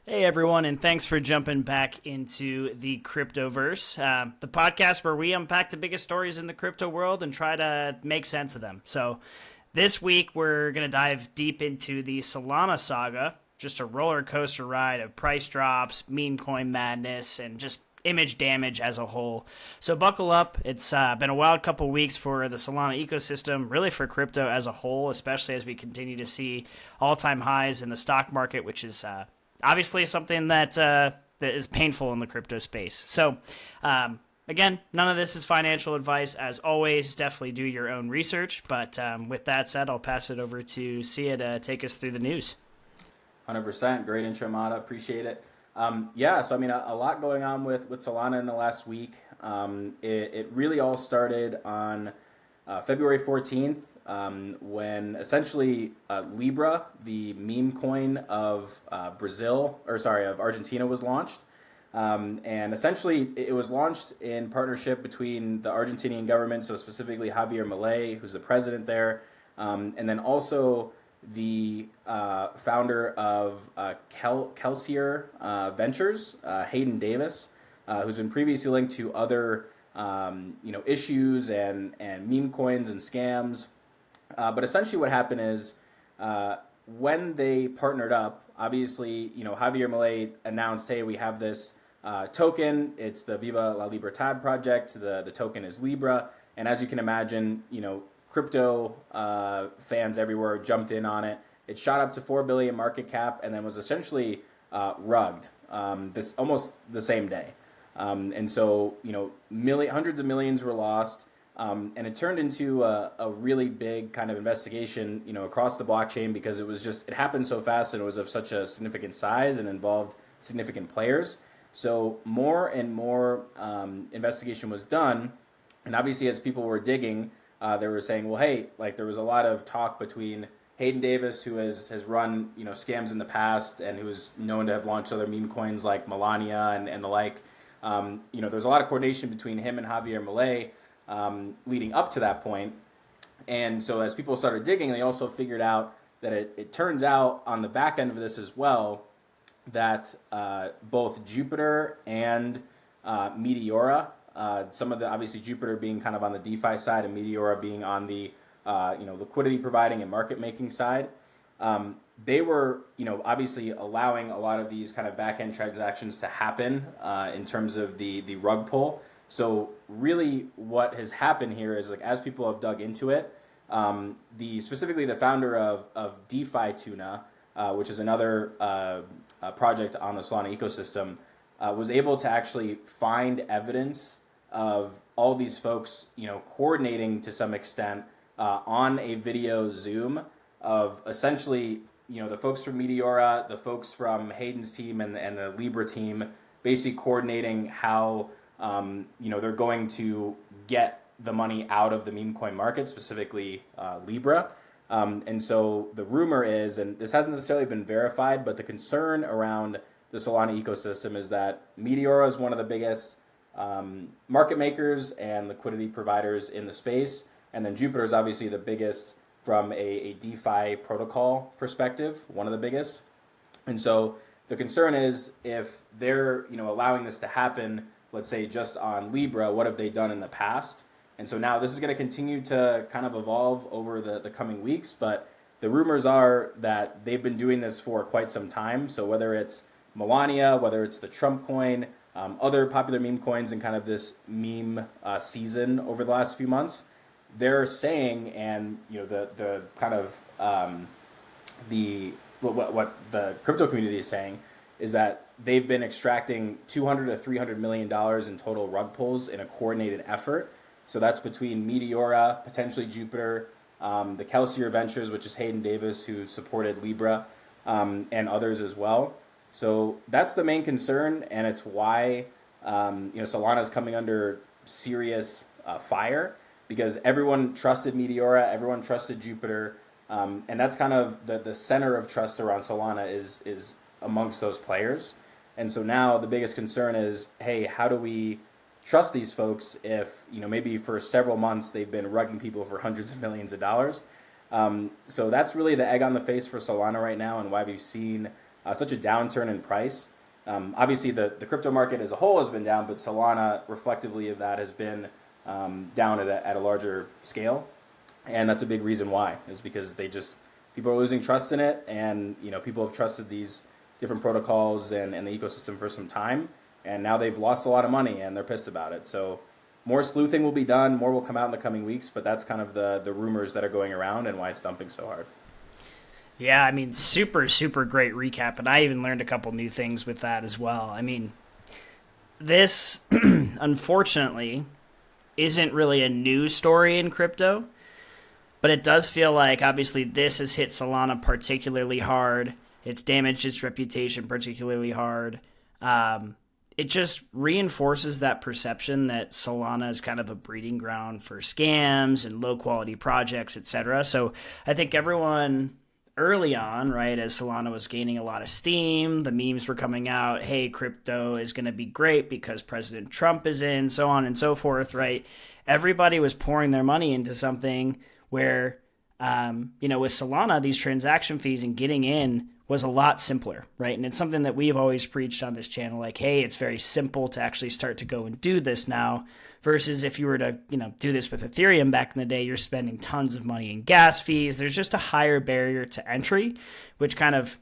Hey everyone, and thanks for jumping back into the Cryptoverse, the podcast where we unpack the biggest stories in the crypto world and try to make sense of them. So, this week we're going to dive deep into the Solana saga, just a roller coaster ride of price drops, meme coin madness, and just image damage as a whole. So buckle up. It's been a wild couple weeks for the Solana ecosystem, really for crypto as a whole, especially as we continue to see all-time highs in the stock market, which is obviously something that is painful in the crypto space. So, again, none of this is financial advice. As always, definitely do your own research. But with that said, I'll pass it over to Sia to take us through the news. 100%. Great intro, Mata. Appreciate it. So I mean, a lot going on with Solana in the last week. It really all started on February 14th when essentially LIBRA, the meme coin of of Argentina, was launched. And essentially, it was launched in partnership between the Argentinian government, so specifically Javier Milei, who's the president there, and then also the founder of Kelsier Ventures, Hayden Davis, who's been previously linked to other issues and meme coins and scams. But essentially what happened is when they partnered up, obviously, Javier Milei announced, hey, we have this token. It's the Viva la Libertad project. The token is Libra. And as you can imagine, crypto fans everywhere jumped in on it. It shot up to 4 billion market cap and then was essentially rugged this almost the same day. And so, hundreds of millions were lost. And it turned into a really big kind of investigation, across the blockchain because it happened so fast and it was of such a significant size and involved significant players. So more and more investigation was done. And obviously, as people were digging, they were saying, well, hey, like there was a lot of talk between Hayden Davis, who has run, scams in the past and who is known to have launched other meme coins like Melania and the like. There's a lot of coordination between him and Javier Milei leading up to that point. And so as people started digging, they also figured out that it turns out on the back end of this as well that both Jupiter and Meteora, some of the, obviously Jupiter being kind of on the DeFi side and Meteora being on the liquidity providing and market making side, they were obviously allowing a lot of these kind of back end transactions to happen in terms of the rug pull. So really what has happened here is, like, as people have dug into it, specifically the founder of DeFi Tuna, which is another project on the Solana ecosystem, was able to actually find evidence of all these folks, coordinating to some extent on a video Zoom of essentially, the folks from Meteora, the folks from Hayden's team and the Libra team, basically coordinating how they're going to get the money out of the meme coin market, specifically Libra. And so the rumor is, and this hasn't necessarily been verified, but the concern around the Solana ecosystem is that Meteora is one of the biggest market makers and liquidity providers in the space. And then Jupiter is obviously the biggest from a DeFi protocol perspective, one of the biggest. And so the concern is, if they're allowing this to happen, let's say just on Libra, what have they done in the past? And so now this is going to continue to kind of evolve over the coming weeks, but the rumors are that they've been doing this for quite some time. So whether it's Melania, whether it's the Trump coin, other popular meme coins in kind of this meme season over the last few months, they're saying, and the kind of what the crypto community is saying is that they've been extracting $200 to $300 million in total rug pulls in a coordinated effort. So that's between Meteora, potentially Jupiter, the Kelsier Ventures, which is Hayden Davis, who supported Libra, and others as well. So that's the main concern, and it's why Solana is coming under serious fire, because everyone trusted Meteora, everyone trusted Jupiter, and that's kind of the center of trust around Solana is amongst those players. And so now the biggest concern is, hey, how do we trust these folks if maybe for several months they've been rugging people for hundreds of millions of dollars? So that's really the egg on the face for Solana right now, and why we've seen such a downturn in price. Obviously, the crypto market as a whole has been down, but Solana, reflectively of that, has been down at a larger scale. And that's a big reason why, is because people are losing trust in it, and people have trusted these different protocols and the ecosystem for some time, and now they've lost a lot of money and they're pissed about it. So more sleuthing will be done, more will come out in the coming weeks, but that's kind of the rumors that are going around and why it's dumping so hard. Yeah, I mean, super, super great recap, and I even learned a couple new things with that as well. I mean, this, unfortunately, isn't really a new story in crypto, but it does feel like, obviously, this has hit Solana particularly hard. It's damaged its reputation particularly hard. It just reinforces that perception that Solana is kind of a breeding ground for scams and low-quality projects, etc. So I think everyone early on, right, as Solana was gaining a lot of steam, the memes were coming out, hey, crypto is going to be great because President Trump is in, so on and so forth, right? Everybody was pouring their money into something where, with Solana, these transaction fees and getting in was a lot simpler, right? And it's something that we've always preached on this channel, like, hey, it's very simple to actually start to go and do this now, versus if you were to, do this with Ethereum back in the day, you're spending tons of money in gas fees. There's just a higher barrier to entry, which kind of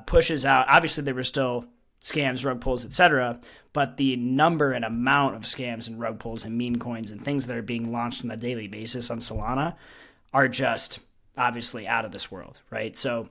pushes out. Obviously, there were still scams, rug pulls, etc., but the number and amount of scams and rug pulls and meme coins and things that are being launched on a daily basis on Solana are just obviously out of this world, right? So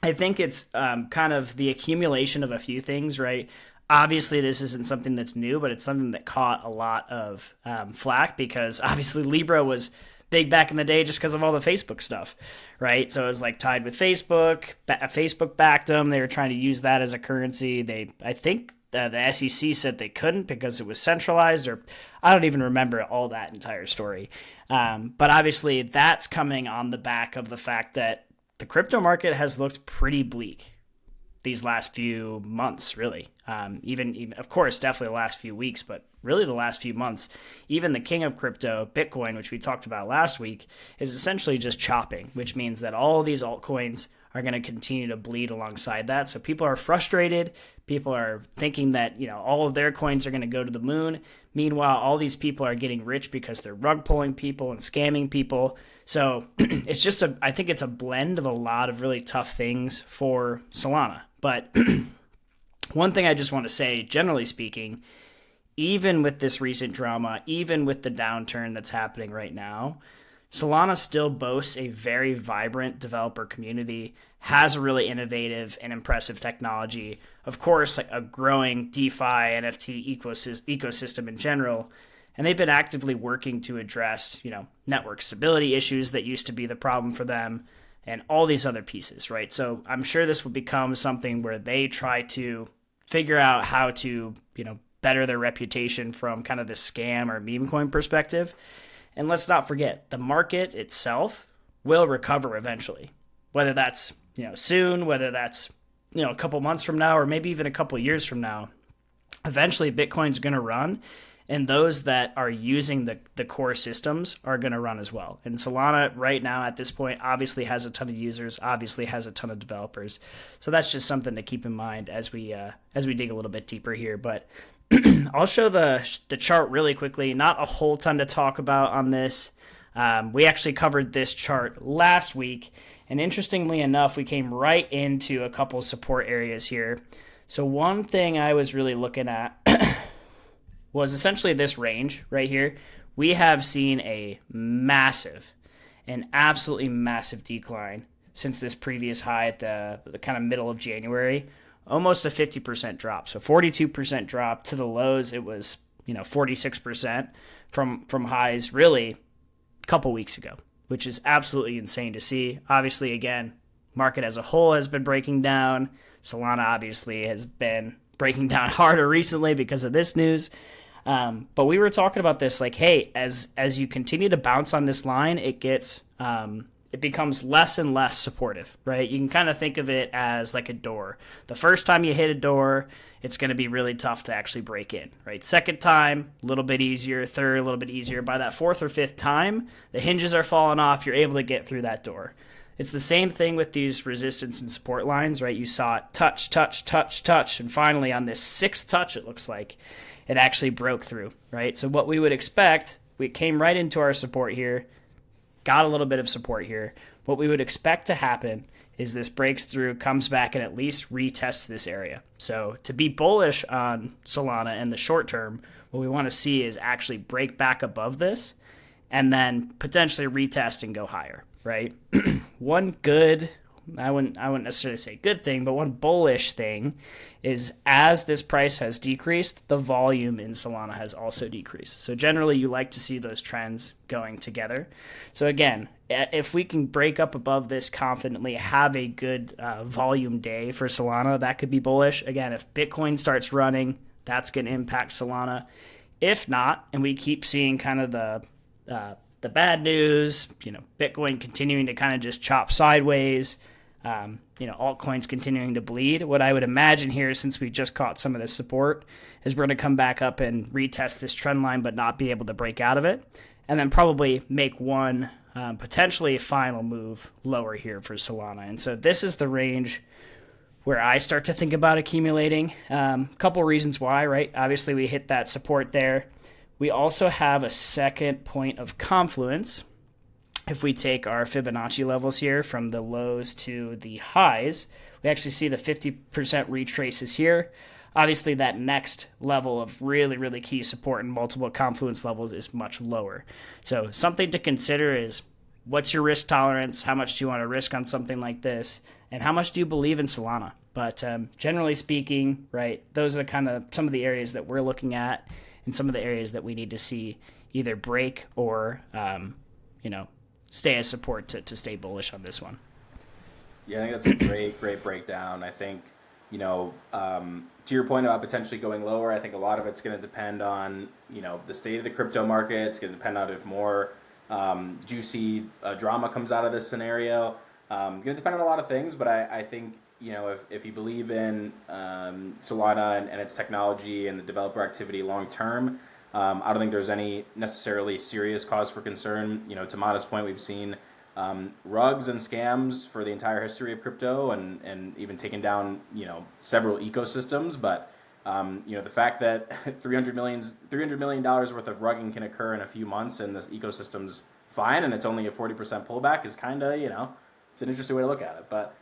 I think it's kind of the accumulation of a few things, right? Obviously, this isn't something that's new, but it's something that caught a lot of flack because obviously Libra was big back in the day just because of all the Facebook stuff, right? So it was like tied with Facebook. Facebook backed them. They were trying to use that as a currency. I think the SEC said they couldn't because it was centralized, or I don't even remember all that entire story. But obviously, that's coming on the back of the fact that the crypto market has looked pretty bleak these last few months, really. Even, of course, definitely the last few weeks, but really the last few months. Even the king of crypto, Bitcoin, which we talked about last week, is essentially just chopping, which means that all these altcoins are going to continue to bleed alongside that. So people are frustrated. People are thinking that, all of their coins are going to go to the moon. Meanwhile, all these people are getting rich because they're rug pulling people and scamming people. So it's just I think it's a blend of a lot of really tough things for Solana. But one thing I just want to say, generally speaking, even with this recent drama, even with the downturn that's happening right now, Solana still boasts a very vibrant developer community, has a really innovative and impressive technology, of course, like a growing DeFi, NFT ecosystem in general, and they've been actively working to address, network stability issues that used to be the problem for them, and all these other pieces, right? So I'm sure this will become something where they try to figure out how to, better their reputation from kind of the scam or meme coin perspective. And let's not forget, the market itself will recover eventually, whether that's, soon, whether that's, a couple months from now, or maybe even a couple years from now. Eventually, Bitcoin's going to run, and those that are using the core systems are going to run as well. And Solana right now at this point obviously has a ton of users, obviously has a ton of developers. So that's just something to keep in mind as we dig a little bit deeper here. But I'll show the chart really quickly. Not a whole ton to talk about on this. We actually covered this chart last week, and interestingly enough, we came right into a couple support areas here. So one thing I was really looking at was essentially this range right here. We have seen an absolutely massive decline since this previous high at the kind of middle of January. Almost a 50% drop. So 42% drop to the lows. It was, 46% from highs really a couple weeks ago, which is absolutely insane to see. Obviously, again, market as a whole has been breaking down. Solana obviously has been breaking down harder recently because of this news. But we were talking about this, like, hey, as you continue to bounce on this line, it becomes less and less supportive, right? You can kind of think of it as like a door. The first time you hit a door, it's going to be really tough to actually break in, right? Second time, a little bit easier. Third, a little bit easier. By that fourth or fifth time, the hinges are falling off. You're able to get through that door. It's the same thing with these resistance and support lines, right? You saw it touch, touch, touch, touch, and finally on this sixth touch, it looks like it actually broke through, right? So what we would expect, we came right into our support here, got a little bit of support here. What we would expect to happen is this breaks through, comes back, and at least retests this area. So to be bullish on Solana in the short term, what we want to see is actually break back above this and then potentially retest and go higher, right? One good, I wouldn't necessarily say good thing, but one bullish thing is as this price has decreased, the volume in Solana has also decreased. So generally you like to see those trends going together. So again, if we can break up above this confidently, have a good volume day for Solana, that could be bullish. Again, if Bitcoin starts running, that's going to impact Solana. If not, and we keep seeing kind of the bad news, Bitcoin continuing to kind of just chop sideways, altcoins continuing to bleed. What I would imagine here, since we just caught some of this support, is we're going to come back up and retest this trend line, but not be able to break out of it, and then probably make one potentially final move lower here for Solana. And so this is the range where I start to think about accumulating. A couple reasons why, right? Obviously, we hit that support there. We also have a second point of confluence. If we take our Fibonacci levels here from the lows to the highs, we actually see the 50% retraces here. Obviously, that next level of really, really key support and multiple confluence levels is much lower. So something to consider is what's your risk tolerance? How much do you want to risk on something like this? And how much do you believe in Solana? But generally speaking, right, those are kind of some of the areas that we're looking at and some of the areas that we need to see either break or, stay as support to stay bullish on this one. Yeah, I think that's a great breakdown. I think, to your point about potentially going lower, I think a lot of it's going to depend on, the state of the crypto market. It's going to depend on if more juicy drama comes out of this scenario. Going to depend on a lot of things, but I think, if you believe in Solana and its technology and the developer activity long term, I don't think there's any necessarily serious cause for concern. To Mata's point, we've seen rugs and scams for the entire history of crypto and even taken down, several ecosystems. But, the fact that $300 million worth of rugging can occur in a few months and this ecosystem's fine and it's only a 40% pullback is kind of, it's an interesting way to look at it. But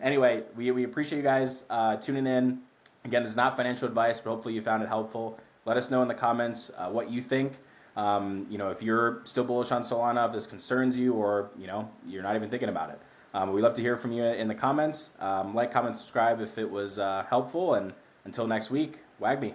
anyway, we appreciate you guys tuning in. Again, this is not financial advice, but hopefully you found it helpful. Let us know in the comments what you think. If you're still bullish on Solana, if this concerns you, or you're not even thinking about it. We'd love to hear from you in the comments. Like, comment, subscribe if it was helpful. And until next week, Wagmi.